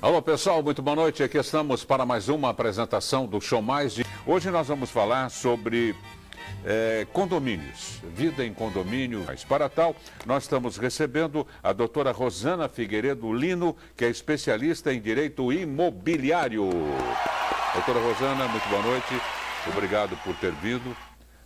Alô pessoal, muito boa noite. Aqui estamos para mais uma apresentação do Show Mais. Hoje nós vamos falar sobre condomínios, vida em condomínio. Mas para tal, nós estamos recebendo a doutora Rosana Figueiredo Lino, que é especialista em direito imobiliário. Doutora Rosana, muito boa noite. Obrigado por ter vindo.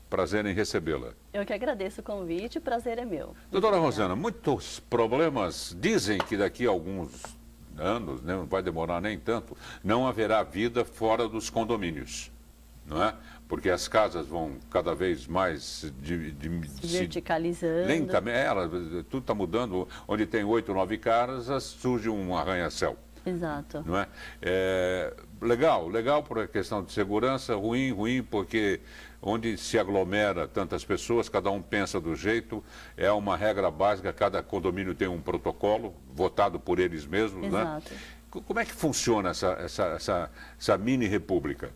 Prazer em recebê-la. Eu que agradeço o convite, o prazer é meu. Doutora Rosana, muitos problemas dizem que daqui a alguns anos, né, não vai demorar nem tanto, não haverá vida fora dos condomínios, não é? Porque as casas vão cada vez mais se verticalizando. Lentamente, tudo está mudando. Onde tem 8, 9 casas, surge um arranha-céu. Exato. Não é? Legal por questão de segurança, ruim porque onde se aglomera tantas pessoas, cada um pensa do jeito, é uma regra básica, cada condomínio tem um protocolo, votado por eles mesmos, Exato. né? Como é que funciona essa mini-república?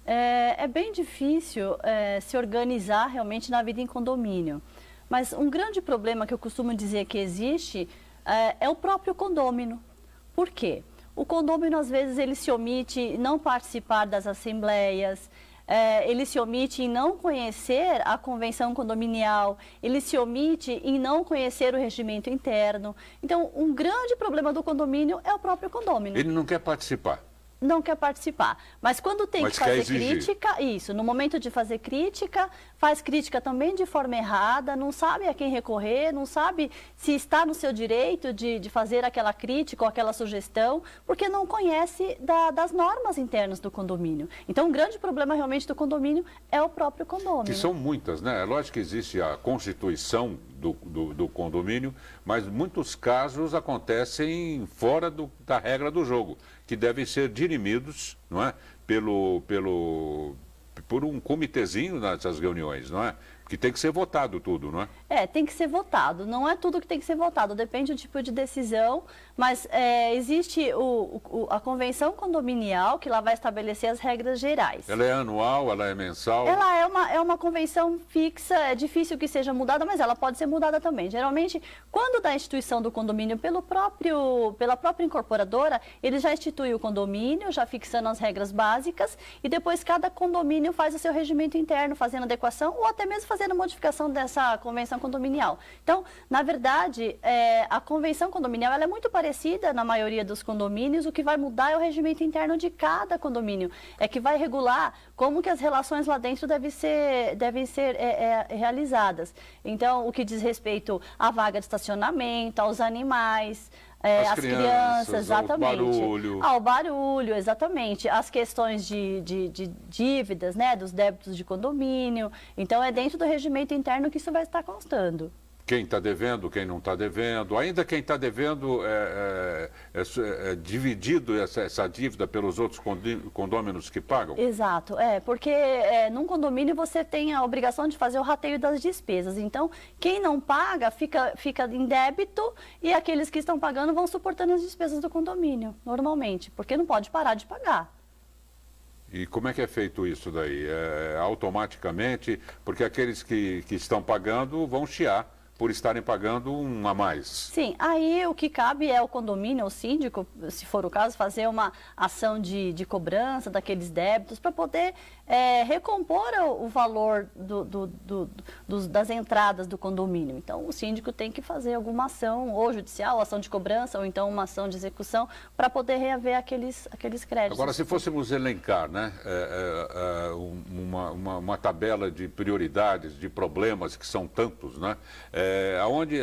É bem difícil se organizar realmente na vida em condomínio. Mas um grande problema que eu costumo dizer que existe é o próprio condômino. Por quê? O condômino, às vezes, ele se omite em não participar das assembleias, ele se omite em não conhecer a convenção condominial, ele se omite em não conhecer o regimento interno. Então, um grande problema do condomínio é o próprio condômino. Ele não quer participar. Não quer participar, mas quando tem que fazer crítica, no momento de fazer crítica, faz crítica também de forma errada, não sabe a quem recorrer, não sabe se está no seu direito de fazer aquela crítica ou aquela sugestão, porque não conhece das normas internas do condomínio. Então, um grande problema realmente do condomínio é o próprio condomínio. Que são muitas, né? É lógico que existe a constituição do condomínio, mas muitos casos acontecem fora da regra do jogo, que devem ser dirimidos, não é? Por um comitezinho nessas reuniões, não é? Que tem que ser votado tudo, não é? Tem que ser votado. Não é tudo que tem que ser votado, depende do tipo de decisão, mas existe a convenção condominial, que lá vai estabelecer as regras gerais. Ela é anual, ela é mensal? Ela é uma convenção fixa, é difícil que seja mudada, mas ela pode ser mudada também. Geralmente, quando da instituição do condomínio pela própria incorporadora, ele já institui o condomínio, já fixando as regras básicas, e depois cada condomínio faz o seu regimento interno, fazendo adequação, ou até mesmo fazendo a modificação dessa convenção condominial. Então, na verdade, a convenção condominial ela é muito parecida na maioria dos condomínios. O que vai mudar é o regimento interno de cada condomínio. É que vai regular como que as relações lá dentro devem ser realizadas. Então, o que diz respeito à vaga de estacionamento, aos animais, as crianças, exatamente. Ao barulho, exatamente. As questões de dívidas, né, dos débitos de condomínio. Então, é dentro do regimento interno que isso vai estar constando. Quem está devendo, quem não está devendo. Ainda quem está devendo é dividido essa dívida pelos outros condôminos que pagam? Exato, porque num condomínio você tem a obrigação de fazer o rateio das despesas. Então, quem não paga fica em débito e aqueles que estão pagando vão suportando as despesas do condomínio, normalmente, porque não pode parar de pagar. E como é que é feito isso daí? Automaticamente, porque aqueles que estão pagando vão chiar por estarem pagando um a mais. Sim, aí o que cabe é o condomínio, o síndico, se for o caso, fazer uma ação de cobrança daqueles débitos para poder recompor o valor das entradas do condomínio. Então, o síndico tem que fazer alguma ação, ou judicial, ação de cobrança, ou então uma ação de execução, para poder reaver aqueles créditos. Agora, se fôssemos elencar, né, uma tabela de prioridades, de problemas que são tantos, né, aonde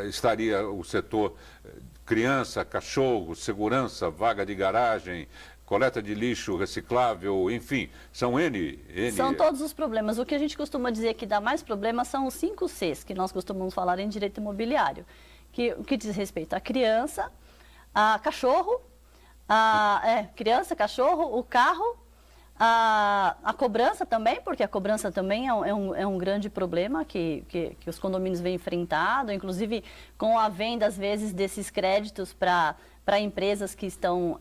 estaria o setor criança, cachorro, segurança, vaga de garagem, coleta de lixo reciclável, enfim, são N... São todos os problemas. O que a gente costuma dizer que dá mais problemas são os 5 Cs, que nós costumamos falar em direito imobiliário, o que diz respeito à criança, a cachorro, criança, cachorro, o carro, a cobrança também, porque a cobrança também é um grande problema que os condomínios vêm enfrentado, inclusive com a venda, às vezes, desses créditos para empresas que estão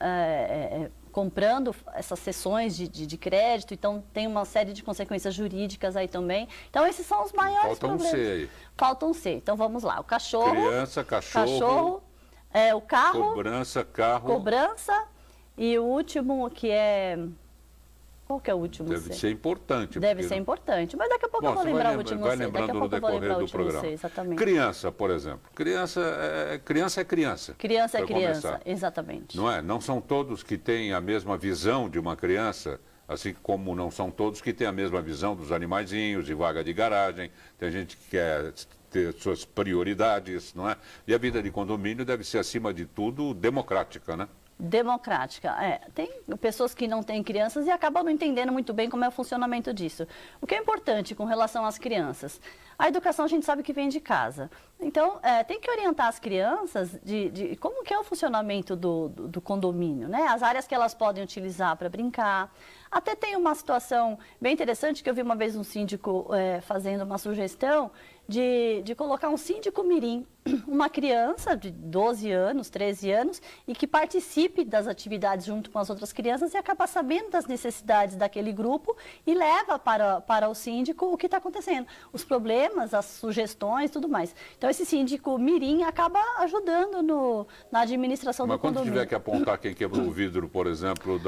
comprando essas sessões de crédito, então tem uma série de consequências jurídicas aí também. Então, esses são os maiores problemas. Falta um C aí. Falta um C. Então, vamos lá. O cachorro... Criança, cachorro... O carro... Cobrança, carro... Cobrança e o último que é... Qual que é o último? Deve ser importante. Deve ser importante, mas daqui a pouco eu vou lembrar o último. Vai lembrando no decorrer do programa. Exatamente. Criança, por exemplo. Criança é criança. Criança é criança, exatamente. Não é? Não são todos que têm a mesma visão de uma criança, assim como não são todos que têm a mesma visão dos animaizinhos, de vaga de garagem. Tem gente que quer ter suas prioridades, não é? E a vida de condomínio deve ser, acima de tudo, democrática, né? Democrática, Tem pessoas que não têm crianças e acabam não entendendo muito bem como é o funcionamento disso. O que é importante com relação às crianças? A educação a gente sabe que vem de casa. Então, tem que orientar as crianças de como que é o funcionamento do condomínio, né? As áreas que elas podem utilizar para brincar. Até tem uma situação bem interessante que eu vi uma vez um síndico fazendo uma sugestão de colocar um síndico mirim, uma criança de 12 anos, 13 anos, e que participe das atividades junto com as outras crianças e acaba sabendo das necessidades daquele grupo e leva para o síndico o que está acontecendo, os problemas, as sugestões, tudo mais. Então, esse síndico mirim acaba ajudando na administração do condomínio. Mas quando tiver que apontar quem quebrou o vidro, por exemplo,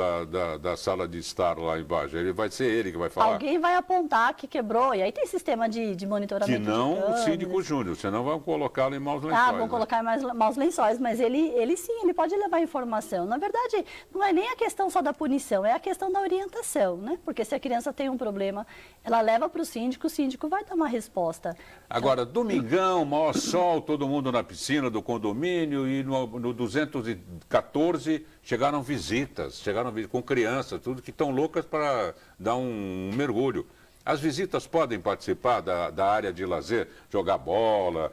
da sala de estar lá embaixo, vai ser ele que vai falar? Alguém vai apontar que quebrou, e aí tem sistema de monitoramento. Que não o síndico júnior, senão vão colocá-lo em maus lençóis. Vão colocar em maus lençóis, mas ele sim, ele pode levar informação. Na verdade, não é nem a questão só da punição, é a questão da orientação, né? Porque se a criança tem um problema, ela leva para o síndico vai dar uma resposta. Agora, domingão, maior sol, todo mundo na piscina do condomínio, e no 214 chegaram visitas com crianças, tudo que estão loucas para dar um mergulho. As visitas podem participar da área de lazer, jogar bola,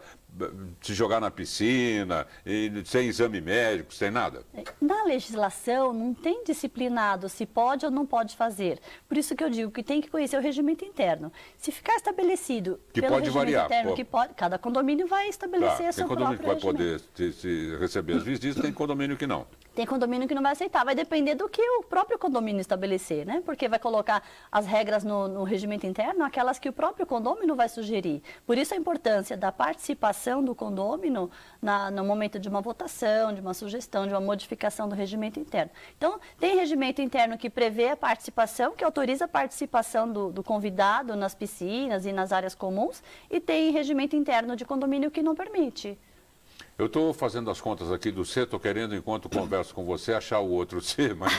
se jogar na piscina, sem exame médico, sem nada? Na legislação não tem disciplinado se pode ou não pode fazer. Por isso que eu digo que tem que conhecer o regimento interno. Se ficar estabelecido que pelo pode regimento variar, interno, que pode, cada condomínio vai estabelecer seu próprio regimento. Tem condomínio que vai poder receber as visitas, tem condomínio que não. Tem condomínio que não vai aceitar, vai depender do que o próprio condomínio estabelecer, né? Porque vai colocar as regras no regimento interno, aquelas que o próprio condomínio vai sugerir. Por isso a importância da participação do condomínio no momento de uma votação, de uma sugestão, de uma modificação do regimento interno. Então, tem regimento interno que prevê a participação, que autoriza a participação do convidado nas piscinas e nas áreas comuns, e tem regimento interno de condomínio que não permite. Eu estou fazendo as contas aqui do C, estou querendo, enquanto converso com você, achar o outro C, mas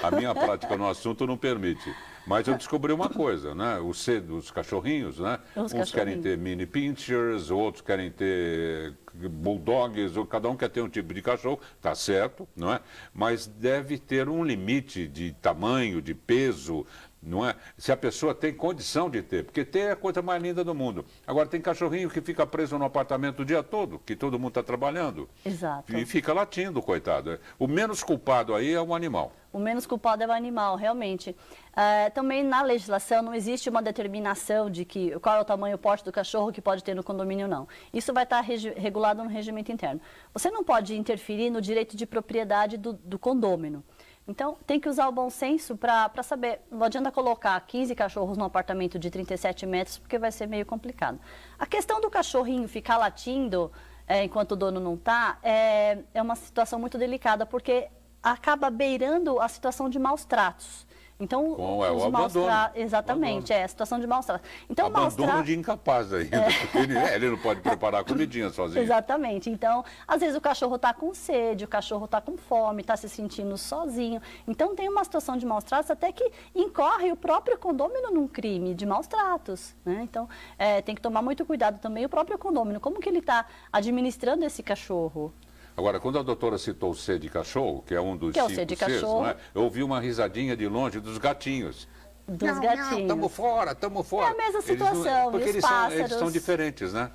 a minha prática no assunto não permite. Mas eu descobri uma coisa, né? O C dos cachorrinhos, né? Uns querem ter mini pinchers, outros querem ter bulldogs, ou cada um quer ter um tipo de cachorro, tá certo, não é? Mas deve ter um limite de tamanho, de peso, não é? Se a pessoa tem condição de ter, porque ter é a coisa mais linda do mundo. Agora, tem cachorrinho que fica preso no apartamento o dia todo, que todo mundo está trabalhando. Exato. E fica latindo, coitado. O menos culpado aí é o animal. O menos culpado é o animal, realmente. Também na legislação não existe uma determinação de qual é o tamanho e o porte do cachorro que pode ter no condomínio, não. Isso vai estar regulado no regimento interno. Você não pode interferir no direito de propriedade do condômino. Então, tem que usar o bom senso para saber. Não adianta colocar 15 cachorros num apartamento de 37 metros, porque vai ser meio complicado. A questão do cachorrinho ficar latindo enquanto o dono não está, é uma situação muito delicada, porque acaba beirando a situação de maus tratos. Então, o abandono. Exatamente, a situação de maus tratos. Então, abandono de incapaz ainda, porque ele não pode preparar a comidinha sozinho. Exatamente. Então, às vezes o cachorro está com sede, o cachorro está com fome, está se sentindo sozinho. Então, tem uma situação de maus tratos até que incorre o próprio condômino num crime de maus tratos, né? Então, tem que tomar muito cuidado também o próprio condômino. Como que ele está administrando esse cachorro? Agora, quando a doutora citou o C de cachorro, que é um dos 5 Cs, não é? Eu ouvi uma risadinha de longe dos gatinhos. Dos gatinhos. Estamos fora. É a mesma situação, porque eles são diferentes, né?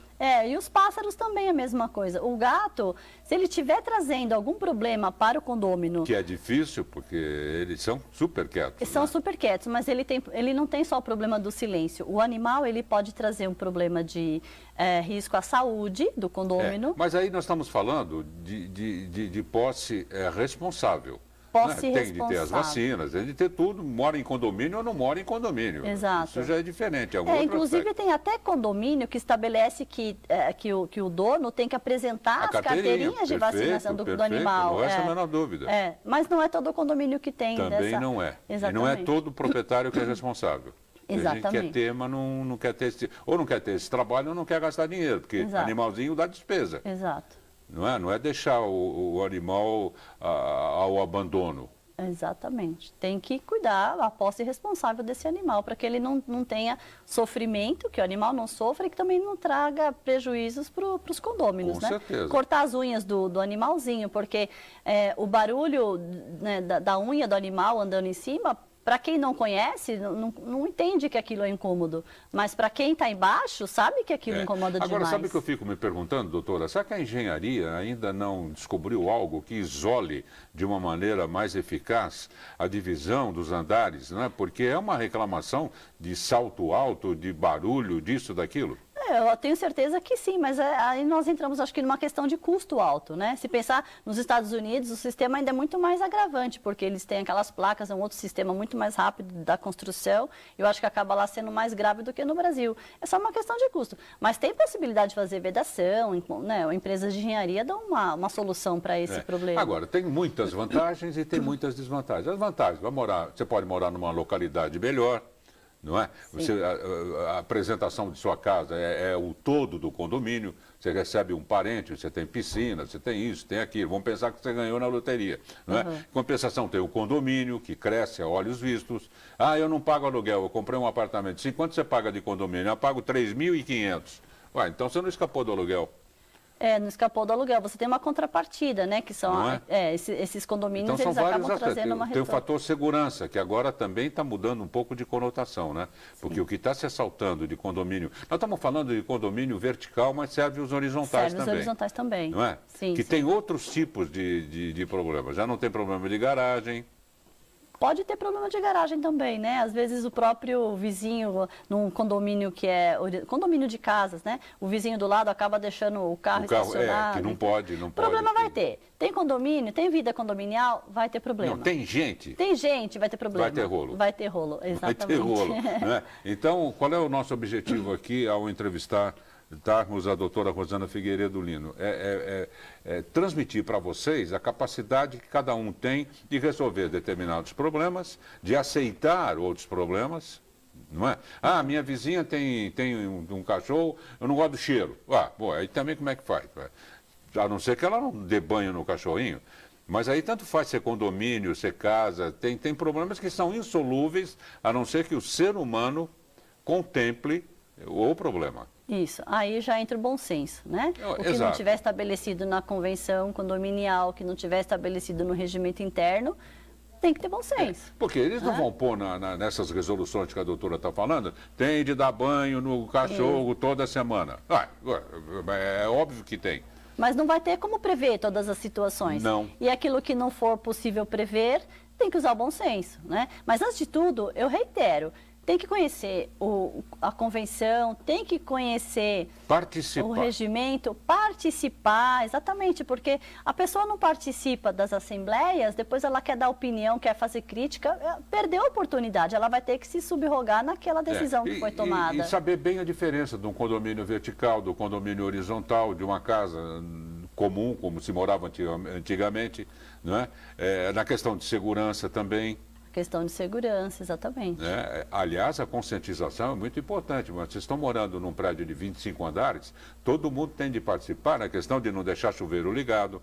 E os pássaros também é a mesma coisa. O gato, se ele estiver trazendo algum problema para o condômino... Que é difícil, porque eles são super quietos. São super quietos, mas ele não tem só o problema do silêncio. O animal, ele pode trazer um problema de risco à saúde do condômino. Mas aí nós estamos falando de posse responsável. posse Tem de ter as responsável. vacinas, tem de ter tudo, mora em condomínio ou não mora em condomínio. Exato. Isso já é diferente. É um outro inclusive aspecto. tem até condomínio que estabelece que o dono tem que apresentar as carteirinhas de vacinação do animal. Não é essa a menor dúvida. Mas não é todo condomínio que tem Também dessa... não é. Exatamente. E não é todo proprietário que é responsável. Exatamente. A gente quer ter, mas não quer ter ou não quer ter esse trabalho ou não quer gastar dinheiro, porque Exato. animalzinho dá despesa. Exato. Não é deixar o animal ao abandono. Exatamente. Tem que cuidar a posse responsável desse animal, para que ele não tenha sofrimento, que o animal não sofra e que também não traga prejuízos para os condôminos. Com né? certeza. Cortar as unhas do animalzinho, porque o barulho, né, da unha do animal andando em cima, para quem não conhece, não entende que aquilo é incômodo. Mas para quem está embaixo, sabe que aquilo incomoda demais. Agora, sabe o que eu fico me perguntando, doutora? Será que a engenharia ainda não descobriu algo que isole de uma maneira mais eficaz a divisão dos andares? Não é? Porque é uma reclamação de salto alto, de barulho, disso, daquilo. Eu tenho certeza que sim, mas aí nós entramos, acho que, numa questão de custo alto, né? Se pensar nos Estados Unidos, o sistema ainda é muito mais agravante, porque eles têm aquelas placas, é um outro sistema muito mais rápido da construção, eu acho que acaba lá sendo mais grave do que no Brasil. É só uma questão de custo. Mas tem possibilidade de fazer vedação, né? Empresas de engenharia dão uma solução para esse problema. Agora, tem muitas vantagens e tem muitas desvantagens. As vantagens, você pode morar numa localidade melhor, não é? A apresentação de sua casa é o todo do condomínio, você recebe um parente, você tem piscina, você tem isso, tem aquilo, vamos pensar que você ganhou na loteria, não é? Em compensação tem o condomínio, que cresce a olhos vistos. Eu não pago aluguel, eu comprei um apartamento, quanto você paga de condomínio? Eu pago 3.500. Então você não escapou do aluguel. Não escapou do aluguel. Você tem uma contrapartida, né? Que são esses condomínios, então, eles acabam trazendo uma Tem o retorno. fator segurança, que agora também está mudando um pouco de conotação, né? Porque o que está se assaltando de condomínio... Nós estamos falando de condomínio vertical, mas serve os horizontais também. Serve os horizontais também. Não é? Sim, que tem outros tipos de problemas. Já não tem problema de garagem. Pode ter problema de garagem também, né? Às vezes o próprio vizinho, num condomínio que é condomínio de casas, né? O vizinho do lado acaba deixando o carro estacionado. Que não pode. Problema vai ter. Tem condomínio, tem vida condominial, vai ter problema. Não, tem gente. Tem gente, vai ter problema. Vai ter rolo. Vai ter rolo, exatamente. Vai ter rolo, né? Então, qual é o nosso objetivo aqui ao entrevistarmos a doutora Rosana Figueiredo Lino? Transmitir para vocês a capacidade que cada um tem de resolver determinados problemas, de aceitar outros problemas, não é? Minha vizinha tem um cachorro, eu não gosto do cheiro. Aí também como é que faz? A não ser que ela não dê banho no cachorrinho. Mas aí tanto faz ser condomínio, ser casa, tem problemas que são insolúveis, a não ser que o ser humano contemple o problema. Isso, aí já entra o bom senso, né? O que não tiver estabelecido na convenção condominial, que não tiver estabelecido no regimento interno, tem que ter bom senso. Porque eles não vão pôr nessas resoluções que a doutora está falando, tem de dar banho no cachorro toda semana. É óbvio que tem. Mas não vai ter como prever todas as situações. Não. E aquilo que não for possível prever, tem que usar o bom senso, né? Mas antes de tudo, eu reitero, tem que conhecer a convenção, tem que conhecer o regimento, participar, exatamente, porque a pessoa não participa das assembleias, depois ela quer dar opinião, quer fazer crítica, perdeu a oportunidade, ela vai ter que se subrogar naquela decisão que foi tomada. E saber bem a diferença de um condomínio vertical, do condomínio horizontal, de uma casa comum, como se morava antigamente, não é? Na questão de segurança também. Questão de segurança, exatamente. Aliás, a conscientização é muito importante, mas vocês estão morando num prédio de 25 andares, todo mundo tem de participar na questão de não deixar chuveiro ligado,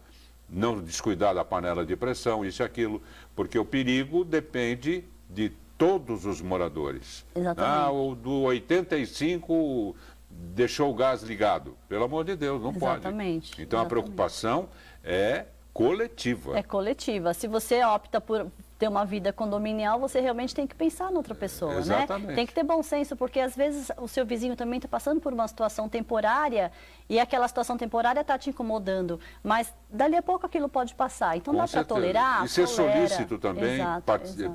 não descuidar da panela de pressão, isso e aquilo, porque o perigo depende de todos os moradores. Exatamente. O do 85 deixou o gás ligado, pelo amor de Deus, não pode. Exatamente. Então a preocupação é coletiva. É coletiva. Se você opta por ter uma vida condominial, você realmente tem que pensar na outra pessoa, Exatamente. né? Tem que ter bom senso, porque às vezes o seu vizinho também está passando por uma situação temporária e aquela situação temporária está te incomodando, mas dali a pouco aquilo pode passar. Então dá para tolerar, e ser solícito também, exato.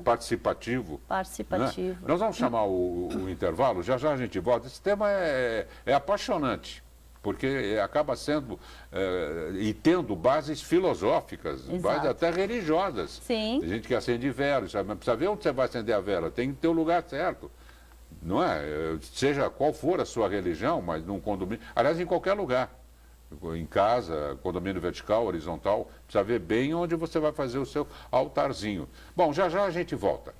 Participativo. Participativo. Né? Nós vamos chamar o intervalo, já já a gente volta. Esse tema é apaixonante. porque acaba sendo e tendo bases filosóficas, bases até religiosas. Sim. Tem gente que acende vela, mas precisa ver onde você vai acender a vela, tem que ter o lugar certo. Não é? Seja qual for a sua religião, mas num condomínio, aliás, em qualquer lugar. Em casa, condomínio vertical, horizontal, precisa ver bem onde você vai fazer o seu altarzinho. Bom, já já a gente volta.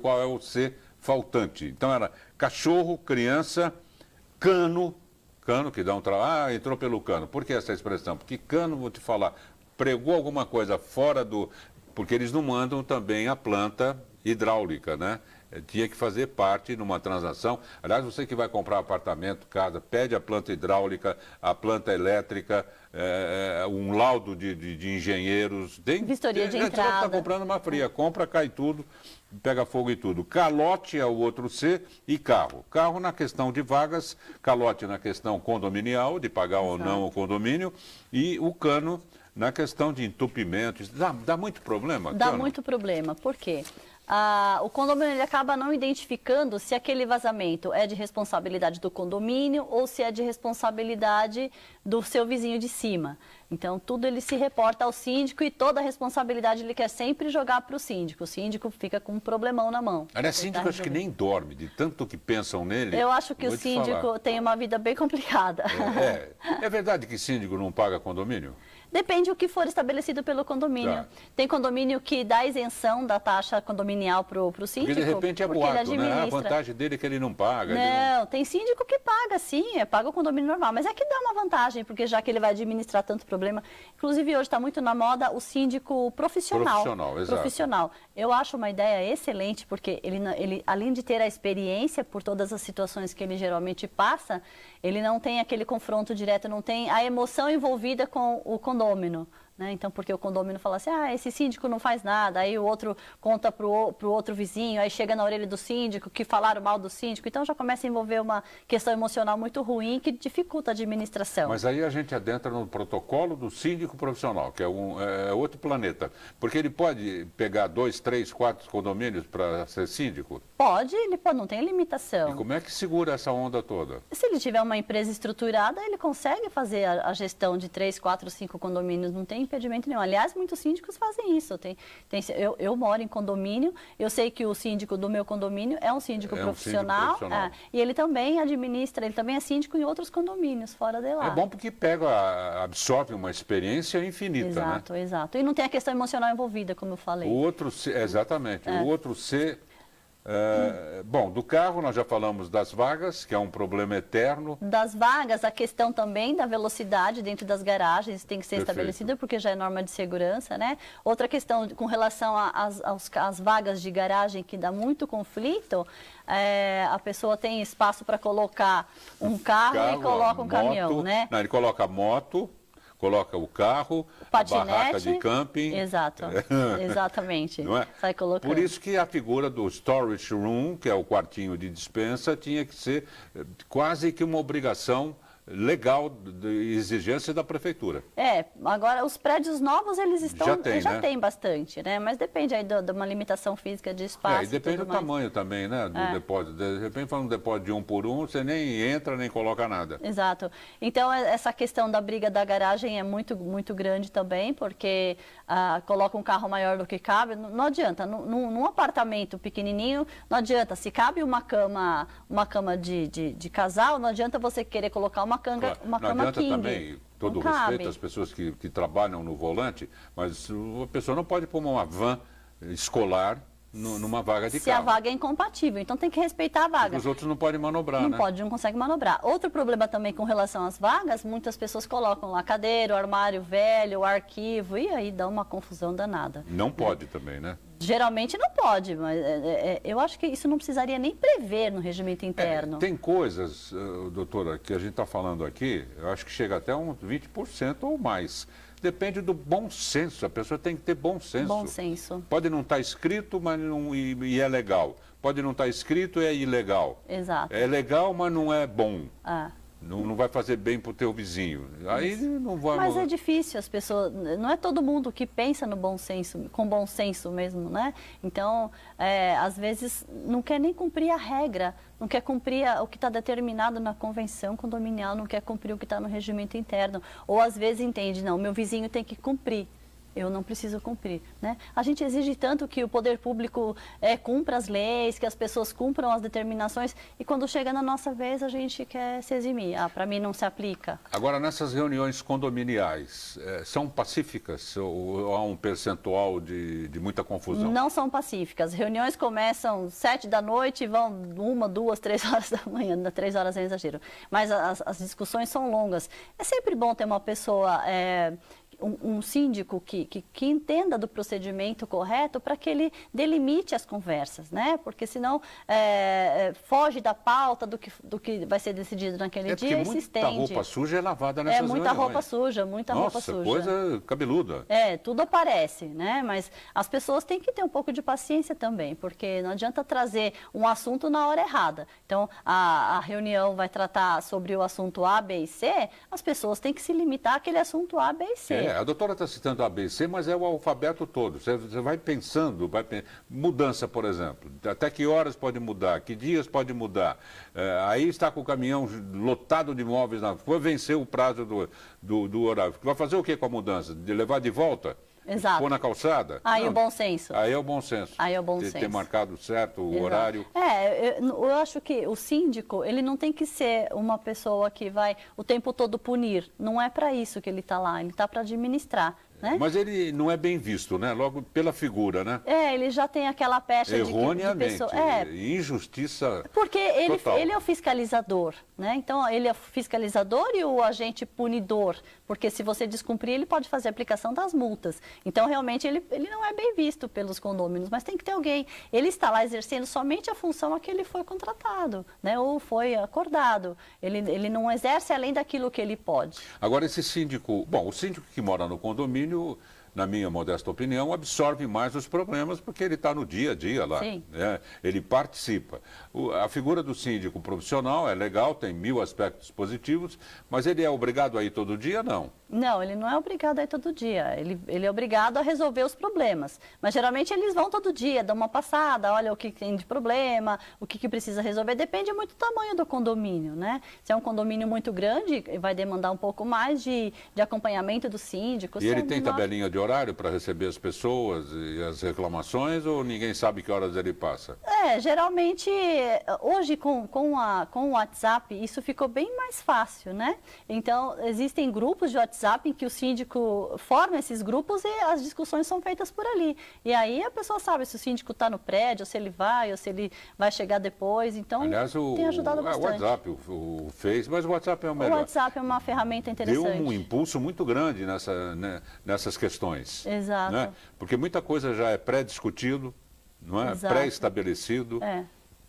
Qual é o C faltante? Então era cachorro, criança, cano que dá um trabalho, entrou pelo cano. Por que essa expressão? Porque cano, vou te falar, pregou alguma coisa fora do... Porque eles não mandam também a planta hidráulica, né? Tinha que fazer parte numa transação. Aliás, você que vai comprar apartamento, casa, pede a planta hidráulica, a planta elétrica, um laudo de engenheiros. Vistoria de entrada. Você está comprando uma fria, compra, cai tudo, pega fogo e tudo. Calote é o outro C e carro. Carro na questão de vagas, calote na questão condominial, de pagar ou não o condomínio, e o cano na questão de entupimento. Dá muito problema? Dá muito problema. Por quê? O condomínio ele acaba não identificando se aquele vazamento é de responsabilidade do condomínio ou se é de responsabilidade do seu vizinho de cima. Então, tudo ele se reporta ao síndico e toda a responsabilidade ele quer sempre jogar para o síndico. O síndico fica com um problemão na mão. Aliás, síndico acho que nem dorme, de tanto que pensam nele. Eu acho que o síndico tem uma vida bem complicada. É verdade que síndico não paga condomínio? Depende do que for estabelecido pelo condomínio. Tá. Tem condomínio que dá isenção da taxa condominial para o síndico. Porque de repente é boato, né? A vantagem dele é que ele não paga. Não, tem síndico que paga, sim, paga o condomínio normal. Mas é que dá uma vantagem, porque já que ele vai administrar tanto problema. Inclusive, hoje está muito na moda o síndico profissional. Profissional, exato. Profissional. Eu acho uma ideia excelente, porque ele, além de ter a experiência por todas as situações que ele geralmente passa, ele não tem aquele confronto direto, não tem a emoção envolvida com o condômino. Né? Então, porque o condômino fala assim, esse síndico não faz nada, aí o outro conta para o outro vizinho, aí chega na orelha do síndico, que falaram mal do síndico, então já começa a envolver uma questão emocional muito ruim que dificulta a administração. Mas aí a gente adentra no protocolo do síndico profissional, que é outro planeta, porque ele pode pegar 2, 3, 4 condomínios para ser síndico? Pode, ele pode, não tem limitação. E como é que segura essa onda toda? Se ele tiver uma empresa estruturada, ele consegue fazer a gestão de 3, 4, 5 condomínios, não tem impedimento nenhum. Aliás, muitos síndicos fazem isso. Eu moro em condomínio, eu sei que o síndico do meu condomínio é um síndico profissional, e ele também administra, ele também é síndico em outros condomínios, fora de lá. É bom porque absorve uma experiência infinita, exato, né? Exato. E não tem a questão emocional envolvida, como eu falei. O outro C, exatamente. O outro C... bom, do carro nós já falamos das vagas, que é um problema eterno. Das vagas, a questão também da velocidade dentro das garagens tem que ser estabelecida, porque já é norma de segurança, né? Outra questão com relação às vagas de garagem que dá muito conflito, a pessoa tem espaço para colocar um carro e coloca um caminhão, né? Não, ele coloca a moto, coloca o carro, a barraca de camping. Exato, exatamente. Não é? Sai colocando. Por isso que a figura do storage room, que é o quartinho de despensa, tinha que ser quase que uma obrigação legal de exigência da prefeitura. Agora os prédios novos eles estão já né? tem bastante, né? Mas depende aí de uma limitação física de espaço. E depende do tamanho também, né? Do depósito. De repente, falando um depósito de 1 por 1, você nem entra nem coloca nada. Exato. Então essa questão da briga da garagem é muito grande também, porque coloca um carro maior do que cabe. Não adianta. Num apartamento pequenininho, não adianta. Se cabe uma cama de casal, não adianta você querer colocar uma cama não adianta king. Também, todo respeito às pessoas que trabalham no volante, mas a pessoa não pode pôr uma van escolar numa vaga de carro. Se a vaga é incompatível, então tem que respeitar a vaga. Os outros não podem manobrar, né? Não consegue manobrar. Outro problema também com relação às vagas, muitas pessoas colocam lá a cadeira, o armário velho, o arquivo, e aí dá uma confusão danada. Não pode também, né? Geralmente não pode, mas eu acho que isso não precisaria nem prever no regimento interno. Tem coisas, doutora, que a gente está falando aqui, eu acho que chega até uns 20% ou mais. Depende do bom senso, a pessoa tem que ter bom senso. Bom senso. Pode não estar escrito, mas e é legal. Pode não estar escrito e é ilegal. Exato. É legal, mas não é bom. não vai fazer bem para o teu vizinho. Aí não vai... Mas é difícil, as pessoas, não é todo mundo que pensa no bom senso, com bom senso mesmo, né? Então, às vezes, não quer nem cumprir a regra, não quer cumprir o que está determinado na convenção condominial, não quer cumprir o que está no regimento interno. Ou às vezes entende, não, meu vizinho tem que cumprir. Eu não preciso cumprir, né? A gente exige tanto que o poder público cumpra as leis, que as pessoas cumpram as determinações, e quando chega na nossa vez a gente quer se eximir. Ah, para mim não se aplica. Agora, nessas reuniões condominiais, são pacíficas ou há um percentual de muita confusão? Não são pacíficas. Reuniões começam 7 da noite e vão 1, 2, 3 horas da manhã. 3 horas é exagero. Mas as discussões são longas. É sempre bom ter uma pessoa... Um síndico que entenda do procedimento correto para que ele delimite as conversas, né? Porque senão foge da pauta do que vai ser decidido naquele dia e se estende. Muita roupa suja é lavada nessas reuniões. Muita roupa suja, muita roupa suja. Nossa, coisa cabeluda. Tudo aparece, né? Mas as pessoas têm que ter um pouco de paciência também, porque não adianta trazer um assunto na hora errada. Então, a reunião vai tratar sobre o assunto A, B e C, as pessoas têm que se limitar àquele assunto A, B e C. A doutora está citando A, B e C, mas é o alfabeto todo. Você vai pensando, mudança, por exemplo. Até que horas pode mudar? Que dias pode mudar? Aí está com o caminhão lotado de móveis na rua, venceu o prazo do horário. Vai fazer o que com a mudança? De levar de volta? Exato. Pôr na calçada? Aí o bom senso. Aí é o bom senso. Aí é o bom senso. Ter marcado certo o horário. Eu acho que o síndico, ele não tem que ser uma pessoa que vai o tempo todo punir. Não é para isso que ele está lá, ele está para administrar. Né? Mas ele não é bem visto, né? Logo pela figura, né? Ele já tem aquela pecha de pessoa... Injustiça porque total. Ele é o fiscalizador, né? Então, ele é o fiscalizador e o agente punidor. Porque se você descumprir, ele pode fazer a aplicação das multas. Então, realmente, ele não é bem visto pelos condôminos, mas tem que ter alguém. Ele está lá exercendo somente a função a que ele foi contratado, né? Ou foi acordado. Ele não exerce além daquilo que ele pode. Agora, esse síndico... Bom, o síndico que mora no condomínio, na minha modesta opinião, absorve mais os problemas porque ele está no dia a dia lá. Sim. Né? Ele participa. A figura do síndico profissional é legal, tem 1000 aspectos positivos, mas ele é obrigado a ir todo dia? Não. Não, ele não é obrigado a ir todo dia. Ele é obrigado a resolver os problemas. Mas geralmente eles vão todo dia, dão uma passada, olha o que tem de problema, o que precisa resolver. Depende muito do tamanho do condomínio, né? Se é um condomínio muito grande, vai demandar um pouco mais de acompanhamento do síndico. E ele tem tabelinha de horário para receber as pessoas e as reclamações, ou ninguém sabe que horas ele passa? Geralmente, hoje com o WhatsApp, isso ficou bem mais fácil, né? Então, existem grupos de WhatsApp em que o síndico forma esses grupos e as discussões são feitas por ali. E aí a pessoa sabe se o síndico está no prédio, ou se ele vai, ou se ele vai chegar depois. Então, aliás, tem ajudado bastante. O WhatsApp, o Face, mas o WhatsApp é o melhor. O WhatsApp é uma ferramenta interessante. Deu um impulso muito grande nessas questões. Exato. Né? Porque muita coisa já é pré-discutido, não é? Pré-estabelecido.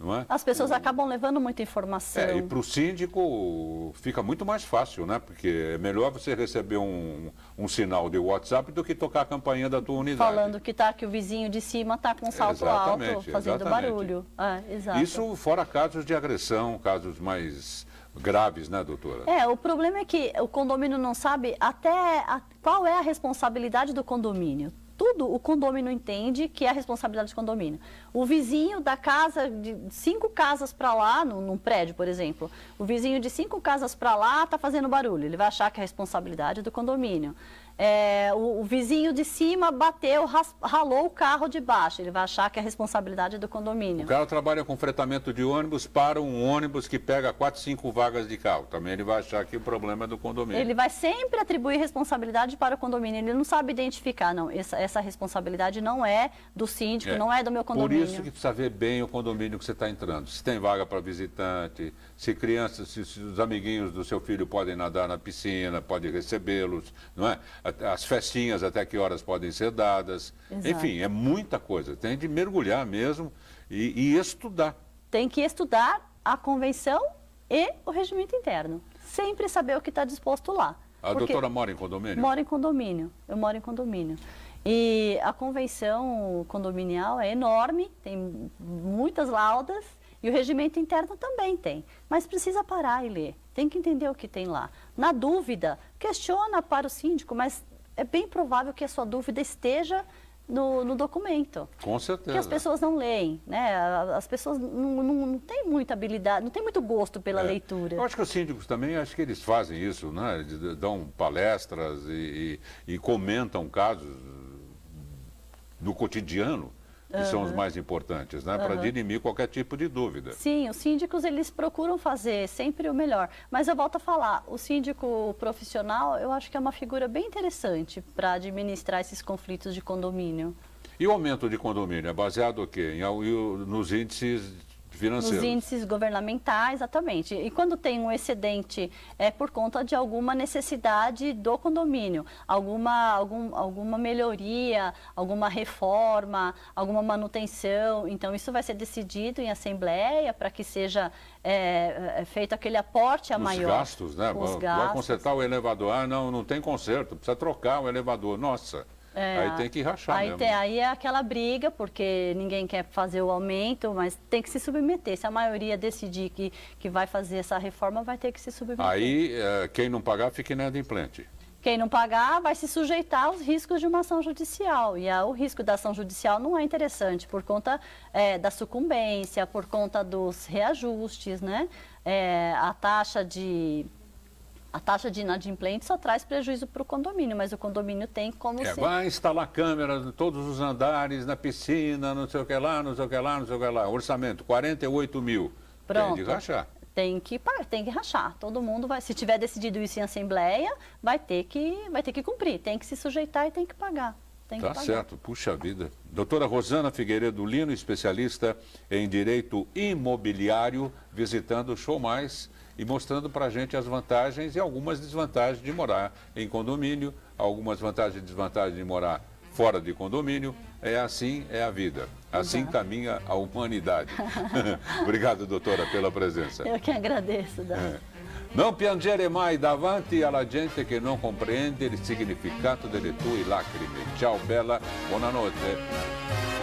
Não é? As pessoas acabam levando muita informação. E para o síndico fica muito mais fácil, né? Porque é melhor você receber um sinal de WhatsApp do que tocar a campainha da tua unidade. Falando que o vizinho de cima está com um salto alto, fazendo barulho. Exato. Isso fora casos de agressão, casos mais graves, né, doutora? O problema é que o condomínio não sabe qual é a responsabilidade do condomínio. Tudo o condômino entende que é a responsabilidade do condomínio. O vizinho da casa, de 5 casas para lá, num prédio, por exemplo, o vizinho de 5 casas para lá está fazendo barulho, ele vai achar que é a responsabilidade do condomínio. O vizinho de cima bateu, ralou o carro de baixo, ele vai achar que é a responsabilidade do condomínio. O cara trabalha com fretamento de ônibus para um ônibus que pega 4, 5 vagas de carro. Também ele vai achar que o problema é do condomínio. Ele vai sempre atribuir responsabilidade para o condomínio, ele não sabe identificar, não, essa responsabilidade não é do síndico, não é do meu condomínio. Por isso que precisa ver bem o condomínio que você está entrando. Se tem vaga para visitante, se crianças, se os amiguinhos do seu filho podem nadar na piscina, pode recebê-los, não é? As festinhas, até que horas podem ser dadas. Exato. Enfim, é muita coisa. Tem de mergulhar mesmo e estudar. Tem que estudar a convenção e o regimento interno. Sempre saber o que está disposto lá. A doutora mora em condomínio? Moro em condomínio. Eu moro em condomínio. E a convenção condominial é enorme, tem muitas laudas. E o regimento interno também tem. Mas precisa parar e ler. Tem que entender o que tem lá. Na dúvida, questiona para o síndico, mas é bem provável que a sua dúvida esteja no documento. Com certeza. Porque as pessoas não leem, né? As pessoas não têm muita habilidade, não têm muito gosto pela leitura. Eu acho que os síndicos também, acho que eles fazem isso, né? Eles dão palestras e comentam casos do cotidiano, que são os mais importantes, né? Para dirimir qualquer tipo de dúvida. Sim, os síndicos, eles procuram fazer sempre o melhor. Mas eu volto a falar, o síndico profissional, eu acho que é uma figura bem interessante para administrar esses conflitos de condomínio. E o aumento de condomínio é baseado o quê? Nos índices financeiros? Nos índices governamentais, exatamente. E quando tem um excedente, é por conta de alguma necessidade do condomínio, alguma melhoria, alguma reforma, alguma manutenção. Então, isso vai ser decidido em assembleia para que seja feito aquele aporte a maior. Os gastos, né? Vai consertar o elevador. Ah, não tem conserto, precisa trocar o elevador. Nossa. Aí tem que rachar mesmo. Aí é aquela briga, porque ninguém quer fazer o aumento, mas tem que se submeter. Se a maioria decidir que vai fazer essa reforma, vai ter que se submeter. Aí, quem não pagar, fica inadimplente. Quem não pagar vai se sujeitar aos riscos de uma ação judicial. E o risco da ação judicial não é interessante por conta da sucumbência, por conta dos reajustes, né? A taxa de inadimplente só traz prejuízo para o condomínio, mas o condomínio tem como ser. Vai instalar câmeras em todos os andares, na piscina, não sei o que lá, não sei o que lá, não sei o que lá. Orçamento, 48 mil. Pronto. Tem de rachar. Tem que rachar. Todo mundo vai, se tiver decidido isso em assembleia, vai ter que cumprir, tem que se sujeitar e tem que pagar. Tá certo, puxa vida. Doutora Rosana Figueiredo Lino, especialista em direito imobiliário, visitando o Show Mais e mostrando para a gente as vantagens e algumas desvantagens de morar em condomínio, algumas vantagens e desvantagens de morar fora de condomínio. É assim, é a vida. Assim caminha a humanidade. Obrigado, doutora, pela presença. Eu que agradeço, Dan. Non piangere mai davanti alla gente che non comprende il significato delle tue lacrime. Ciao bella, buonanotte.